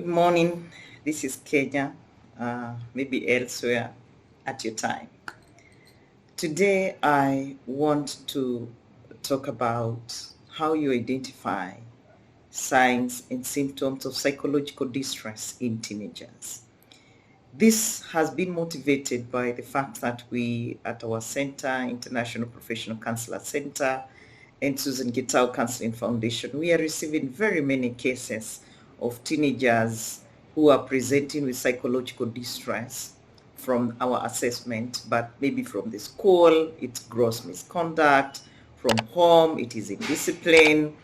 Good morning. This is Kenya, maybe elsewhere at your time. Today, I want to talk about how you identify signs and symptoms of psychological distress in teenagers. This has been motivated by the fact that we, at our center, International Professional Counselor Center, and Susan Gitau Counseling Foundation, we are receiving very many cases of teenagers who are presenting with psychological distress from our assessment, but maybe from the school, it's gross misconduct, from home, it is indiscipline,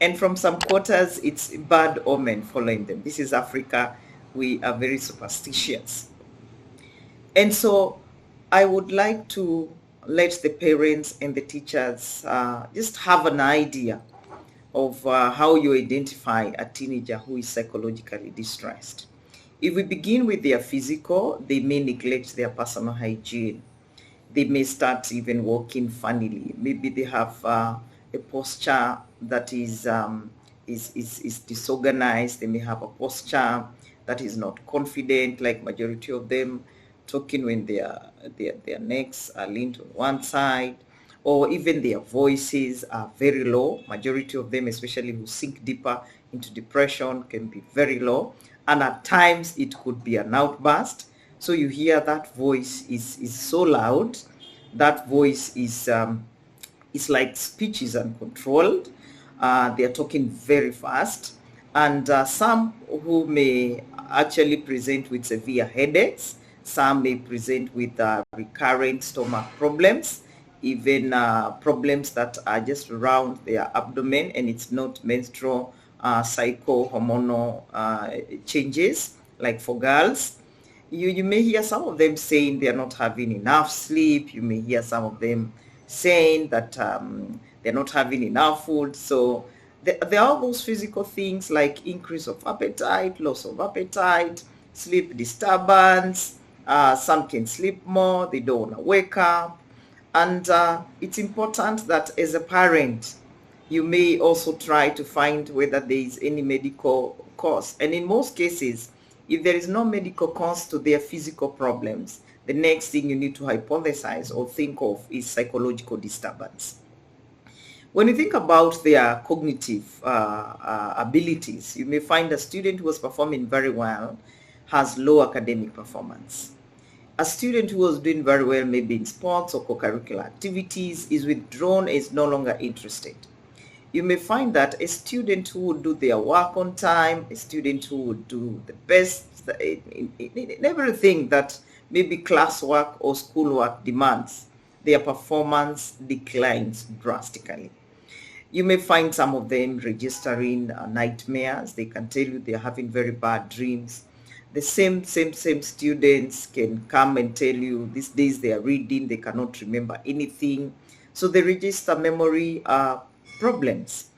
and from some quarters, it's bad omen following them. This is Africa. We are very superstitious. And so I would like to let the parents and the teachers just have an idea of how you identify a teenager who is psychologically distressed. If we begin with their physical, they may neglect their personal hygiene. They may start even walking funnily. Maybe they have a posture that is disorganized. They may have a posture that is not confident, like majority of them, talking when their necks are leaned on one side, or even their voices are very low. Majority of them, especially who sink deeper into depression, can be very low. And at times it could be an outburst. So you hear that voice is so loud. That voice is like speech is uncontrolled. They are talking very fast. And some who may actually present with severe headaches. Some may present with recurrent stomach problems, even problems that are just around their abdomen, and it's not menstrual cycle hormonal changes like for girls. You may hear some of them saying they're not having enough sleep. You may hear some of them saying that they're not having enough food. So there are all those physical things like increase of appetite, loss of appetite, sleep disturbance. Some can sleep more, they don't want to wake up. And it's important that as a parent, you may also try to find whether there is any medical cause. And in most cases, if there is no medical cause to their physical problems, the next thing you need to hypothesize or think of is psychological disturbance. When you think about their cognitive abilities, you may find a student who was performing very well has low academic performance. A student who was doing very well maybe in sports or co-curricular activities is withdrawn, is no longer interested. You may find that a student who would do their work on time, a student who would do the best in everything that maybe classwork or schoolwork demands, their performance declines drastically. You may find some of them registering nightmares. They can tell you they're having very bad dreams. The same students can come and tell you these days they are reading, they cannot remember anything. So they register memory problems.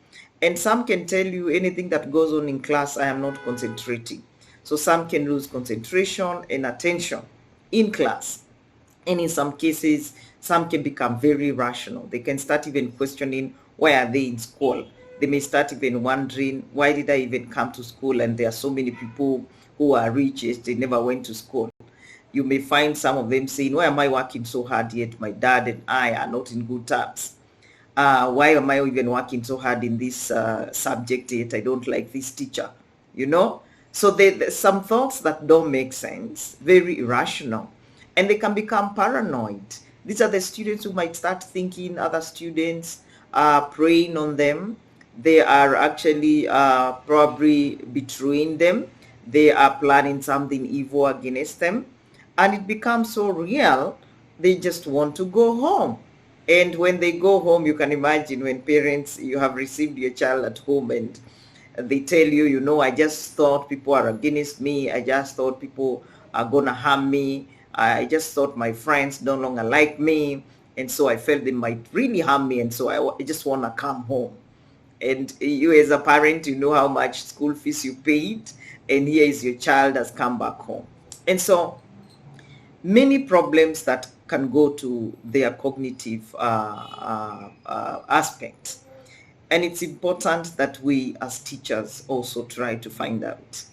And some can tell you anything that goes on in class, I am not concentrating. So some can lose concentration and attention in class. And in some cases, some can become very irrational. They can start even questioning, why are they in school? They may start even wondering, why did I even come to school? And there are so many people who are rich, yet they never went to school. You may find some of them saying, why am I working so hard yet my dad and I are not in good terms? Why am I even working so hard in this subject yet I don't like this teacher? You know? So there's some thoughts that don't make sense, very irrational, and they can become paranoid. These are the students who might start thinking other students are preying on them. They are actually probably betraying them. They are planning something evil against them. And it becomes so real, they just want to go home. And when they go home, you can imagine when parents, you have received your child at home and they tell you, you know, I just thought people are against me. I just thought people are going to harm me. I just thought my friends no longer like me. And so I felt they might really harm me. And so I just want to come home. And you as a parent, you know how much school fees you paid. And here is your child has come back home. And so many problems that can go to their cognitive aspects. And it's important that we as teachers also try to find out.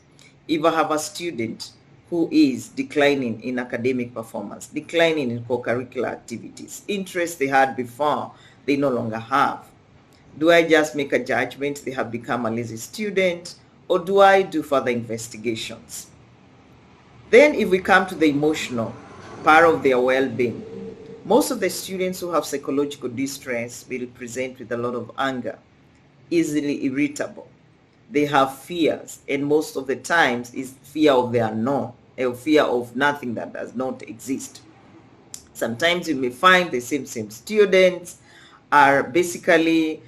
If I have a student who is declining in academic performance, declining in co-curricular activities, interests they had before, they no longer have, do I just make a judgment they have become a lazy student, or do I do further investigations? Then if we come to the emotional part of their well-being, most of the students who have psychological distress will present with a lot of anger, easily irritable. They have fears, and most of the times is fear of the unknown, a fear of nothing that does not exist. Sometimes you may find the same students are basically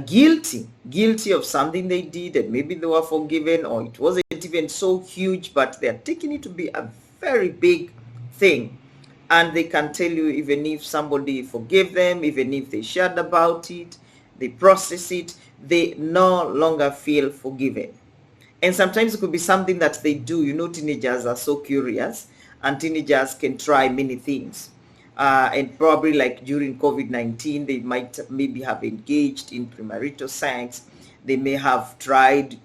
guilty of something they did, and maybe they were forgiven, or it wasn't even so huge, but they're taking it to be a very big thing. And they can tell you, even if somebody forgave them, even if they shared about it, they process it, they no longer feel forgiven. And sometimes it could be something that they do. You know, teenagers are so curious, and teenagers can try many things. And probably like during COVID-19, they might maybe have engaged in premarital sex. They may have tried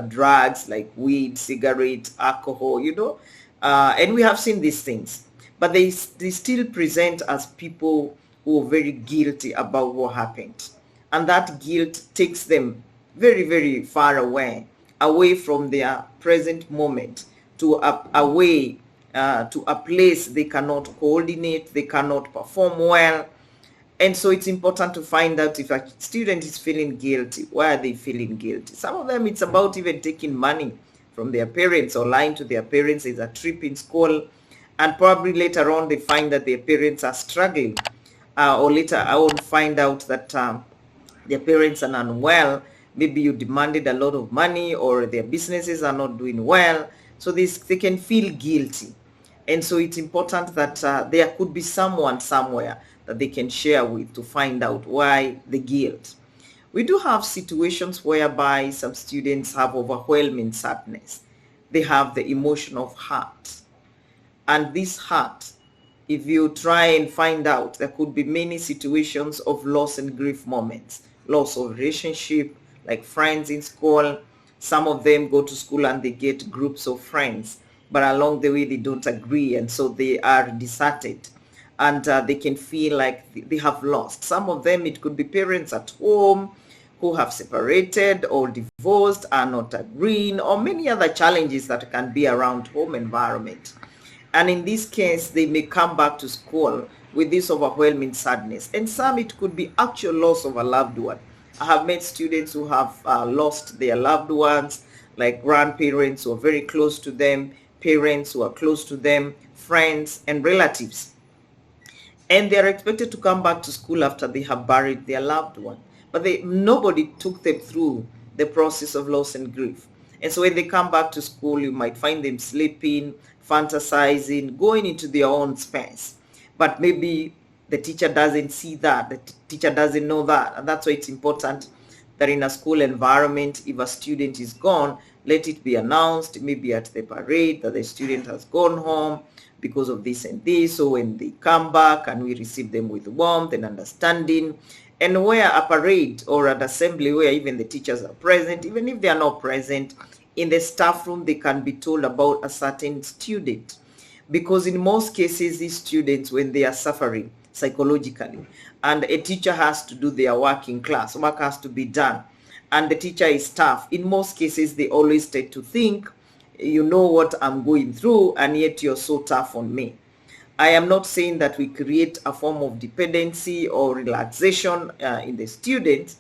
drugs like weed, cigarettes, alcohol, you know. And we have seen these things. But they still present as people who are very guilty about what happened. And that guilt takes them very, very far away from their present moment, to to a place they cannot coordinate, they cannot perform well. And so it's important to find out if a student is feeling guilty. Why are they feeling guilty? Some of them, it's about even taking money from their parents or lying to their parents. There's a trip in school, and probably later on they find that their parents are struggling, or later on find out that their parents are unwell. Maybe you demanded a lot of money, or their businesses are not doing well, so they can feel guilty. And so it's important that there could be someone somewhere that they can share with to find out why the guilt. We do have situations whereby some students have overwhelming sadness. They have the emotion of hurt. And this hurt, if you try and find out, there could be many situations of loss and grief moments. Loss of relationship, like friends in school. Some of them go to school and they get groups of friends, but along the way they don't agree, and so they are deserted, and they can feel like they have lost. Some of them, it could be parents at home who have separated or divorced, are not agreeing, or many other challenges that can be around home environment. And in this case, they may come back to school with this overwhelming sadness. And some, it could be actual loss of a loved one. I have met students who have lost their loved ones, like grandparents who are very close to them, parents who are close to them, friends and relatives. And they are expected to come back to school after they have buried their loved one. But nobody took them through the process of loss and grief. And so when they come back to school, you might find them sleeping, fantasizing, going into their own space. But maybe the teacher doesn't see that, the teacher doesn't know that. And that's why it's important that in a school environment, if a student is gone, let it be announced, maybe at the parade, that the student has gone home because of this and this. So when they come back, and we receive them with warmth and understanding, and where a parade or an assembly where even the teachers are present, even if they are not present, in the staff room, they can be told about a certain student. Because in most cases, these students, when they are suffering psychologically, and a teacher has to do their work in class, work has to be done, and the teacher is tough, in most cases, they always tend to think, you know what I'm going through, and yet you're so tough on me. I am not saying that we create a form of dependency or relaxation in the students,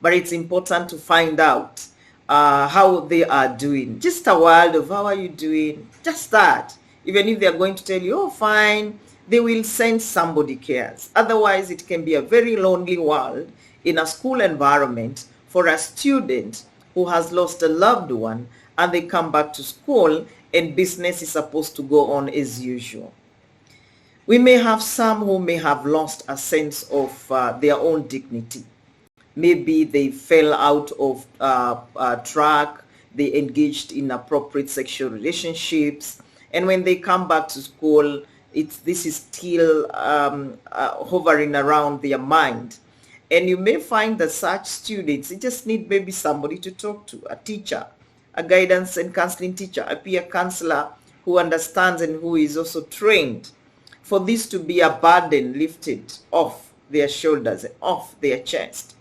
but it's important to find out how they are doing. Just a word of how are you doing? Just that. Even if they're going to tell you, oh, fine, they will sense somebody cares. Otherwise, it can be a very lonely world in a school environment for a student who has lost a loved one, and they come back to school and business is supposed to go on as usual. We may have some who may have lost a sense of their own dignity. Maybe they fell out of track, they engaged in inappropriate sexual relationships, and when they come back to school, this is still hovering around their mind. And you may find that such students, they just need maybe somebody to talk to, a teacher, a guidance and counseling teacher, a peer counselor who understands and who is also trained for this to be a burden lifted off their shoulders, off their chest.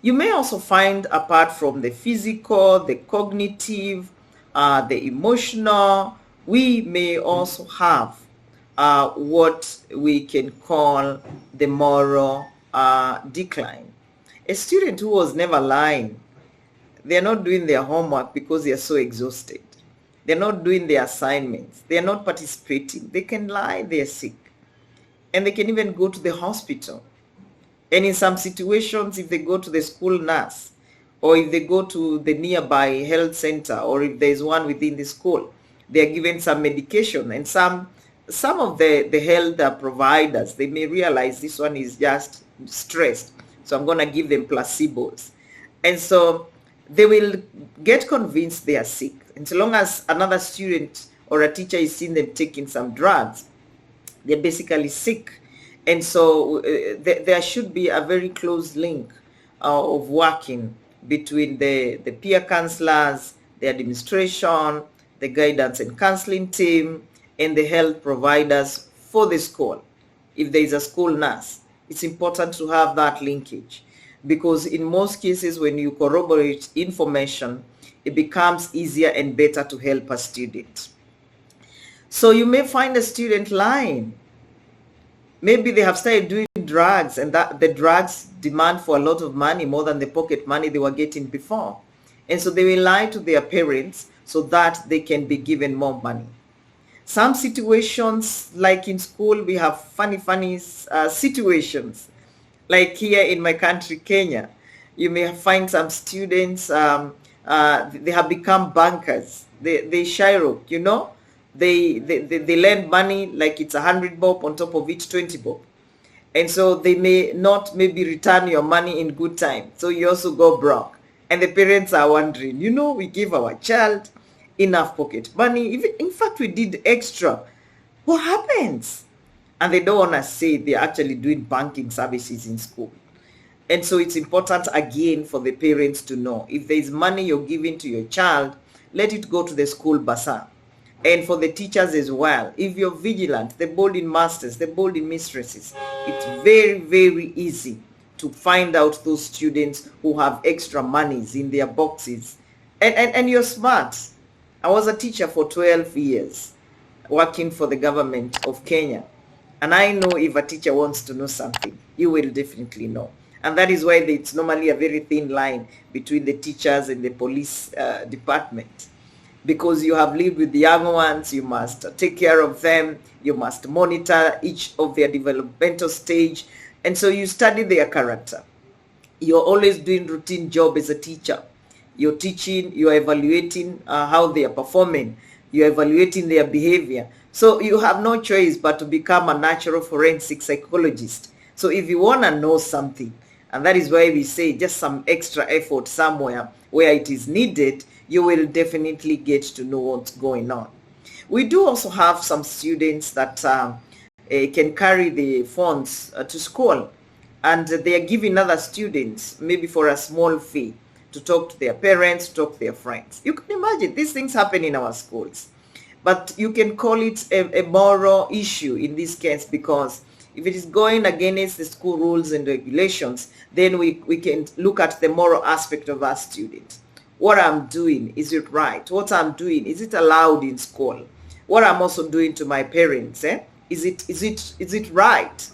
You may also find, apart from the physical, the cognitive, the emotional, we may also have what we can call the moral decline. A student who was never lying, they're not doing their homework because they are so exhausted. They're not doing their assignments. They're not participating. They can lie, they're sick. And they can even go to the hospital. And in some situations, if they go to the school nurse, or if they go to the nearby health center, or if there's one within the school, they are given some medication. And some of the health providers, they may realize this one is just stressed, so I'm going to give them placebos. And so they will get convinced they are sick. And so long as another student or a teacher is seeing them taking some drugs, they're basically sick. And so there should be a very close link of working between the peer counselors, the administration, the guidance and counseling team, and the health providers for the school. If there is a school nurse, it's important to have that linkage, because in most cases when you corroborate information, it becomes easier and better to help a student. So you may find a student lying. Maybe they have started doing drugs, and that the drugs demand for a lot of money, more than the pocket money they were getting before. And so they will lie to their parents so that they can be given more money. Some situations, like in school, we have funny situations. Like here in my country, Kenya, you may find some students, they have become bankers. They shyrock, you know. They lend money like it's 100 bob, on top of it 20 bob. And so they may not maybe return your money in good time. So you also go broke. And the parents are wondering, you know, we give our child enough pocket money. Even, in fact, we did extra. What happens? And they don't want to say they're actually doing banking services in school. And so it's important, again, for the parents to know, if there's money you're giving to your child, let it go to the school bazaar. And for the teachers as well, if you're vigilant, the boarding masters, the boarding mistresses, it's very, very easy to find out those students who have extra monies in their boxes. And you're smart. I was a teacher for 12 years, working for the government of Kenya. And I know if a teacher wants to know something, you will definitely know. And that is why it's normally a very thin line between the teachers and the police department. Because you have lived with the young ones, you must take care of them, you must monitor each of their developmental stage, and so you study their character. You're always doing routine job as a teacher. You're teaching, you're evaluating how they are performing, you're evaluating their behavior. So you have no choice but to become a natural forensic psychologist. So if you want to know something, and that is why we say just some extra effort somewhere where it is needed, you will definitely get to know what's going on. We do also have some students that can carry the phones to school, and they are giving other students, maybe for a small fee, to talk to their parents, to talk to their friends. You can imagine these things happen in our schools. But you can call it a moral issue in this case, because if it is going against the school rules and regulations, then we can look at the moral aspect of our students. What I'm doing, is it right? What I'm doing, is it allowed in school? What I'm also doing to my parents, is it right?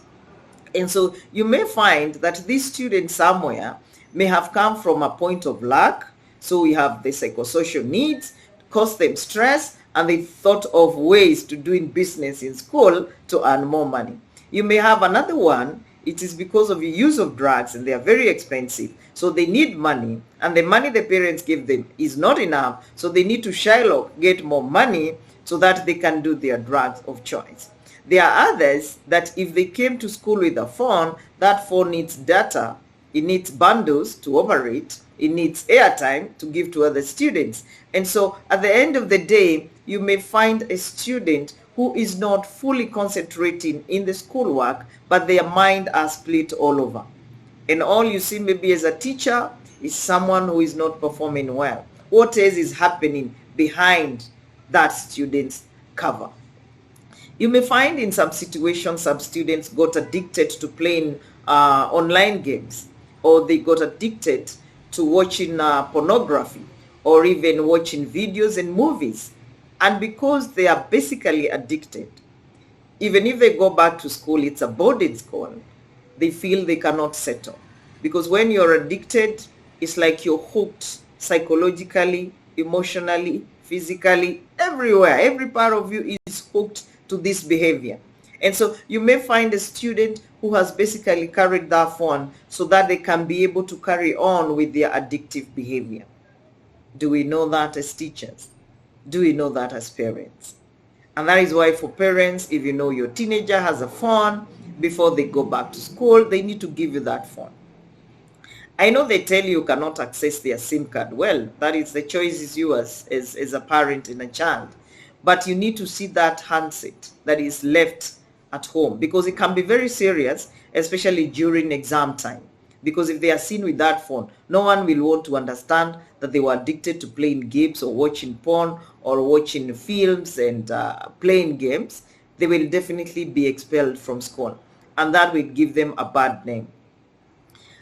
And so you may find that this student somewhere may have come from a point of lack. So we have the psychosocial needs, caused them stress, and they thought of ways to doing business in school to earn more money. You may have another one. It is because of the use of drugs, and they are very expensive. So they need money, and the money the parents give them is not enough. So they need to shylock, get more money so that they can do their drugs of choice. There are others that if they came to school with a phone, that phone needs data. It needs bundles to operate. It needs airtime to give to other students. And so at the end of the day, you may find a student who is not fully concentrating in the schoolwork, but their mind are split all over. And all you see maybe as a teacher is someone who is not performing well. what else is happening behind that student's cover. You may find in some situations some students got addicted to playing online games, or they got addicted to watching pornography, or even watching videos and movies. And because they are basically addicted, even if they go back to school, it's a boarding school, they feel they cannot settle. Because when you're addicted, it's like you're hooked psychologically, emotionally, physically, everywhere. Every part of you is hooked to this behavior. And so you may find a student who has basically carried that phone so that they can be able to carry on with their addictive behavior. Do we know that as teachers? Do we know that as parents? And that is why for parents, if you know your teenager has a phone, before they go back to school, they need to give you that phone. I know they tell you cannot access their SIM card. Well, that is the choice is yours as a parent and a child. But you need to see that handset that is left at home, because it can be very serious, especially during exam time. Because if they are seen with that phone, no one will want to understand that they were addicted to playing games or watching porn or watching films and playing games. They will definitely be expelled from school, and that will give them a bad name.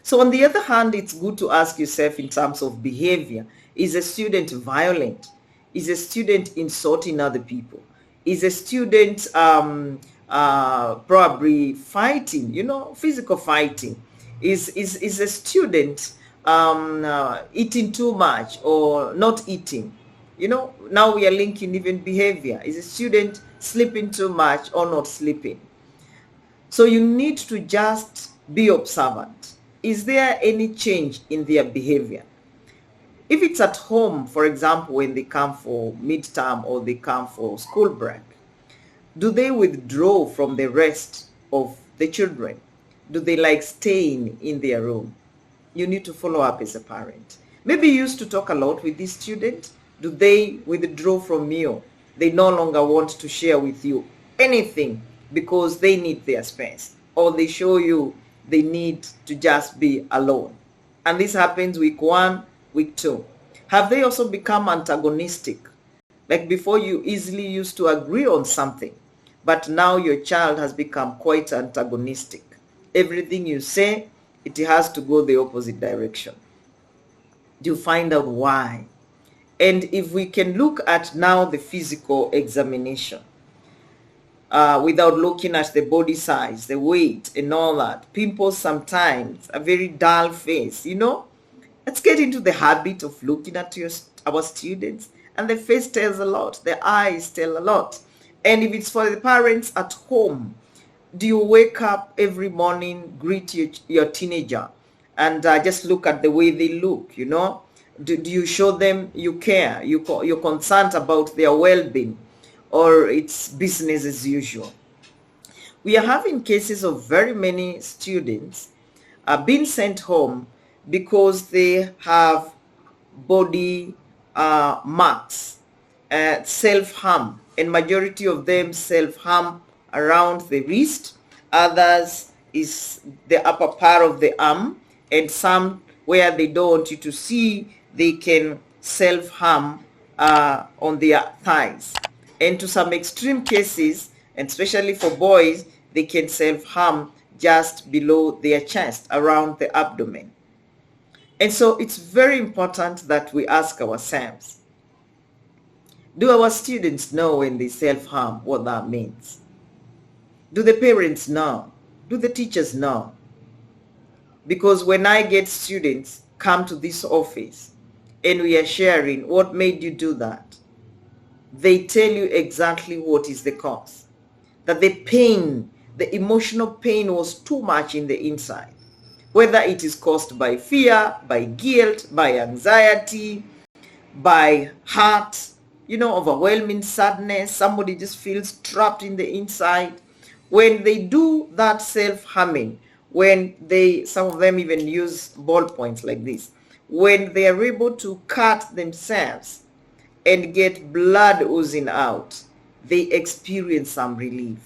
So on the other hand, it's good to ask yourself in terms of behavior. Is a student violent? Is a student insulting other people? Is a student probably fighting, physical fighting? Is a student eating too much or not eating? Now we are linking even behavior. Is a student sleeping too much or not sleeping? So you need to just be observant. Is there any change in their behavior? If it's at home, for example, when they come for midterm or they come for school break, do they withdraw from the rest of the children? Do they like staying in their room? You need to follow up as a parent. Maybe you used to talk a lot with this student. Do they withdraw from you? They no longer want to share with you anything because they need their space, or they show you they need to just be alone. And this happens week 1, week 2. Have they also become antagonistic? Like before, you easily used to agree on something, but now your child has become quite antagonistic. Everything you say, it has to go the opposite direction. Do you find out why? And if we can look at now the physical examination, without looking at the body size, the weight and all that, pimples sometimes, a very dull face, let's get into the habit of looking at our students, and the face tells a lot, the eyes tell a lot. And if it's for the parents at home, do you wake up every morning, greet your teenager, and just look at the way they look? Do you show them you care, you're concerned about their well-being, or it's business as usual? We are having cases of very many students being sent home because they have body marks, self-harm, and majority of them self-harm around the wrist. Others is the upper part of the arm, and some where they don't want you to see, they can self-harm on their thighs. And to some extreme cases, and especially for boys, they can self-harm just below their chest, around the abdomen. And so it's very important that we ask ourselves, do our students know when they self-harm what that means? Do the parents know? Do the teachers know? Because when I get students come to this office and we are sharing, what made you do that? They tell you exactly what is the cause. That the pain, the emotional pain was too much in the inside. Whether it is caused by fear, by guilt, by anxiety, by heart, overwhelming sadness, somebody just feels trapped in the inside. When they do that self-harming, when some of them even use ballpoints like this, when they are able to cut themselves and get blood oozing out, they experience some relief.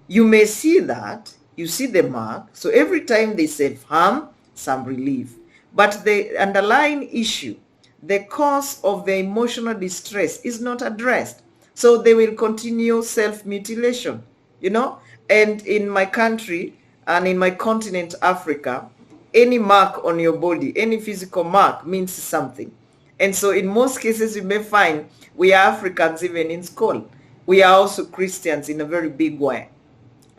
You may see that, you see the mark, so every time they self-harm, some relief. But the underlying issue the cause of the emotional distress is not addressed. So they will continue self-mutilation, you know. And in my country and in my continent, Africa, any mark on your body, any physical mark means something. And so in most cases, you may find we are Africans even in school. We are also Christians in a very big way.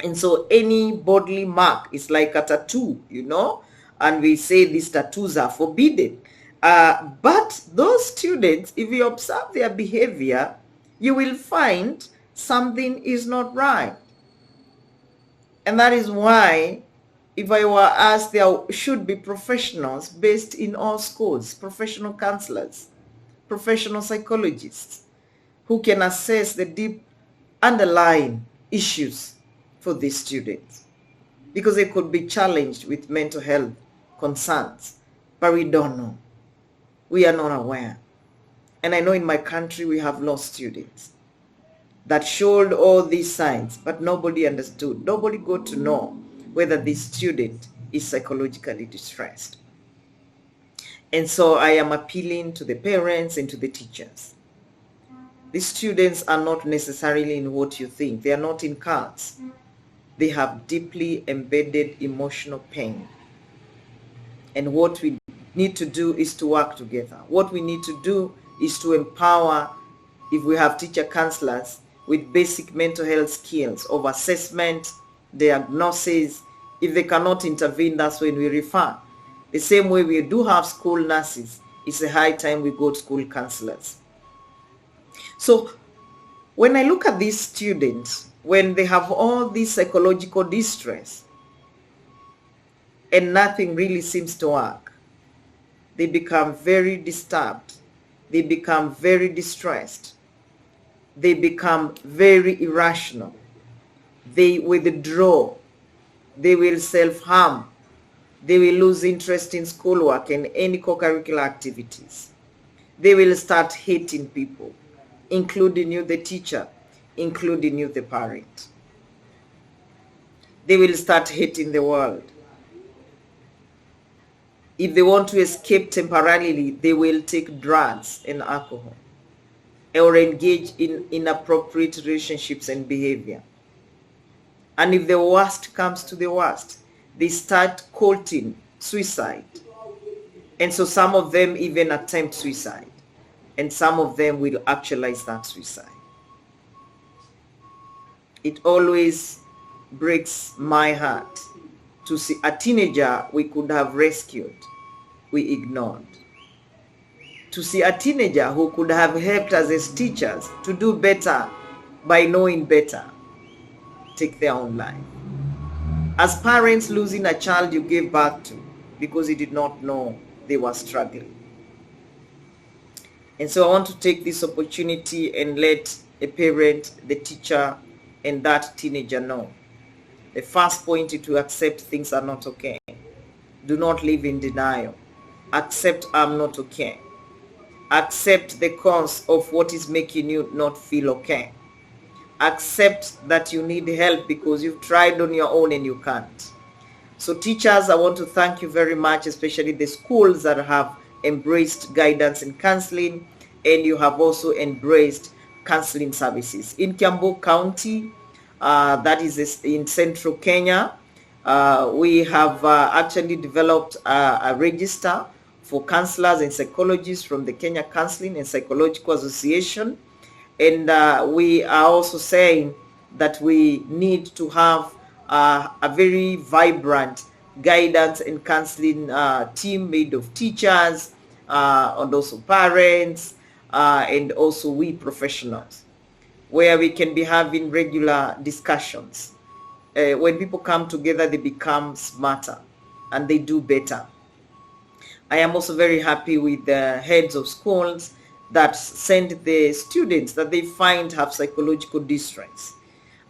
And so any bodily mark is like a tattoo, you know, and we say these tattoos are forbidden. But those students, if you observe their behavior, you will find something is not right. And that is why, if I were asked, there should be professionals based in all schools, professional counselors, professional psychologists, who can assess the deep underlying issues for these students, because they could be challenged with mental health concerns, but we don't know. We are not aware. And I know in my country we have lost students that showed all these signs, but nobody understood. Nobody got to know whether this student is psychologically distressed. And so I am appealing to the parents and to the teachers. These students are not necessarily in what you think. They are not in cults. They have deeply embedded emotional pain. And what we need to do is to work together. What we need to do is to empower, if we have teacher counselors, with basic mental health skills of assessment, diagnosis. If they cannot intervene, that's when we refer. The same way we do have school nurses, it's a high time we go to school counselors. So when I look at these students, when they have all this psychological distress and nothing really seems to work, they become very disturbed. They become very distressed. They become very irrational. They withdraw. They will self-harm. They will lose interest in schoolwork and any co-curricular activities. They will start hating people, including you, the teacher, including you, the parent. They will start hating the world. If they want to escape temporarily, they will take drugs and alcohol or engage in inappropriate relationships and behavior. And if the worst comes to the worst, they start courting suicide. And so some of them even attempt suicide. And some of them will actualize that suicide. It always breaks my heart to see a teenager we could have rescued, we ignored. To see a teenager who could have helped us as teachers to do better by knowing better, take their own life. As parents, losing a child you gave birth to because you did not know they were struggling. And so I want to take this opportunity and let a parent, the teacher, and that teenager know. The first point is to accept things are not okay. Do not live in denial. Accept I'm not okay. Accept the cause of what is making you not feel okay. Accept that you need help because you've tried on your own and you can't. So teachers, I want to thank you very much, especially the schools that have embraced guidance and counseling, and you have also embraced counseling services. In Kiambu County, that is in central Kenya, we have actually developed a register for counselors and psychologists from the Kenya Counseling and Psychological Association. And we are also saying that we need to have a very vibrant guidance and counseling team made of teachers and also parents and also we professionals, where we can be having regular discussions. When people come together, they become smarter and they do better. I am also very happy with the heads of schools that send the students that they find have psychological distress.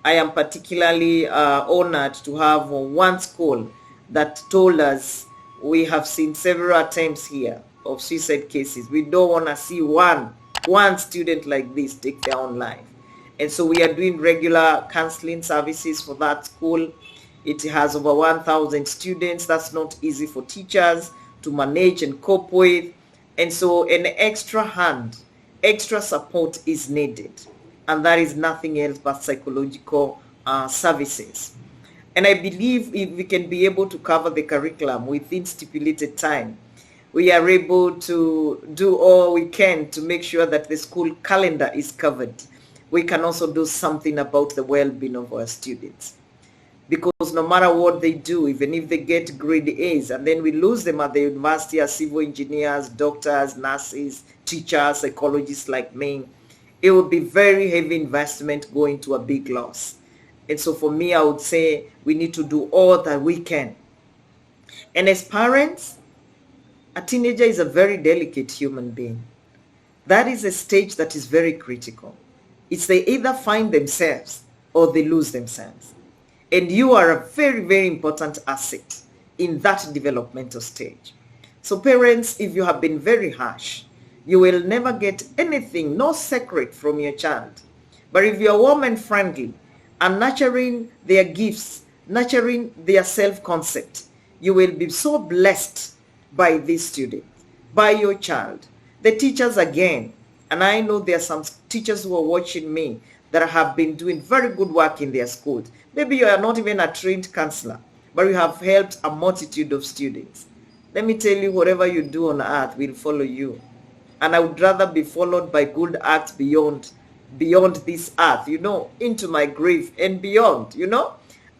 I am particularly honored to have one school that told us we have seen several attempts here of suicide cases. We don't want to see one student like this take their own life. And so we are doing regular counseling services for that school. It has over 1,000 students. That's not easy for teachers to manage and cope with. And so an extra hand, extra support is needed. And that is nothing else but psychological services. And I believe if we can be able to cover the curriculum within stipulated time, we are able to do all we can to make sure that the school calendar is covered. We can also do something about the well-being of our students. Because no matter what they do, even if they get grade A's and then we lose them at the university as civil engineers, doctors, nurses, teachers, psychologists like me, it would be very heavy investment going to a big loss. And so for me, I would say we need to do all that we can. And as parents, a teenager is a very delicate human being. That is a stage that is very critical. It's they either find themselves or they lose themselves. And you are a very, very important asset in that developmental stage. So parents, if you have been very harsh, you will never get anything, no secret from your child. But if you are warm and friendly and nurturing their gifts, nurturing their self-concept, you will be so blessed by this student, by your child. The teachers again, and I know there are some teachers who are watching me that have been doing very good work in their schools. Maybe you are not even a trained counselor, but you have helped a multitude of students. Let me tell you, whatever you do on earth will follow you. And I would rather be followed by good acts beyond this earth, into my grave and beyond,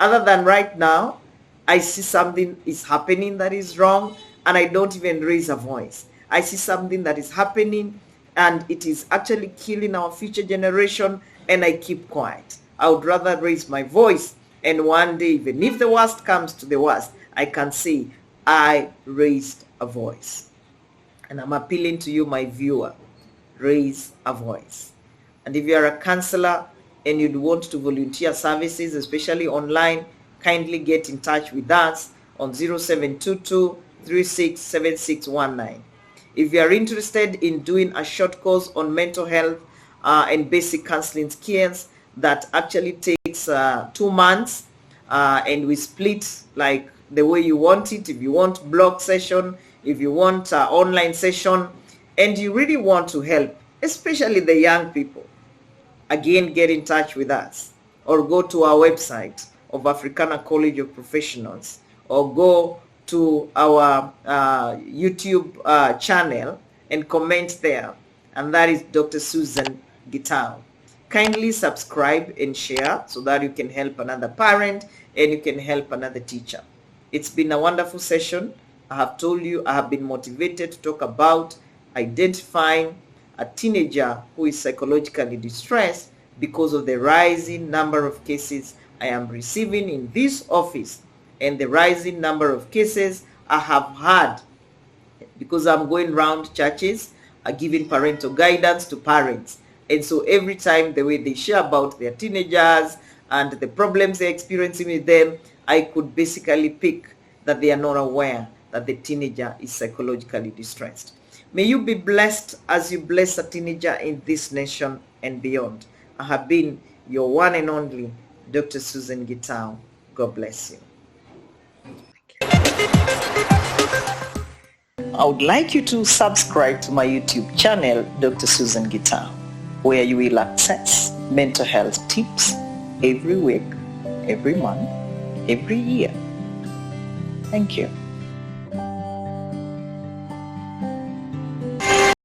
other than right now, I see something is happening that is wrong and I don't even raise a voice. I see something that is happening and it is actually killing our future generation and I keep quiet. I would rather raise my voice, and one day, even if the worst comes to the worst, I can say, I raised a voice. And I'm appealing to you, my viewer, raise a voice. And if you are a counselor and you'd want to volunteer services, especially online, kindly get in touch with us on 0722 367619. If you are interested in doing a short course on mental health and basic counseling skills, that actually takes 2 months and we split like the way you want it. If you want blog session, if you want online session, and you really want to help, especially the young people, again, get in touch with us or go to our website of Africana College of Professionals or go to our YouTube channel and comment there. And that is Dr. Susan Gitau. Kindly subscribe and share so that you can help another parent and you can help another teacher. It's been a wonderful session. I have told you I have been motivated to talk about identifying a teenager who is psychologically distressed because of the rising number of cases I am receiving in this office and the rising number of cases I have had because I'm going around churches giving parental guidance to parents. And so every time the way they share about their teenagers and the problems they're experiencing with them, I could basically pick that they are not aware that the teenager is psychologically distressed. May you be blessed as you bless a teenager in this nation and beyond. I have been your one and only Dr. Susan Gitau. God bless you. I would like you to subscribe to my YouTube channel, Dr. Susan Gitau, where you will access mental health tips every week, every month, every year. Thank you.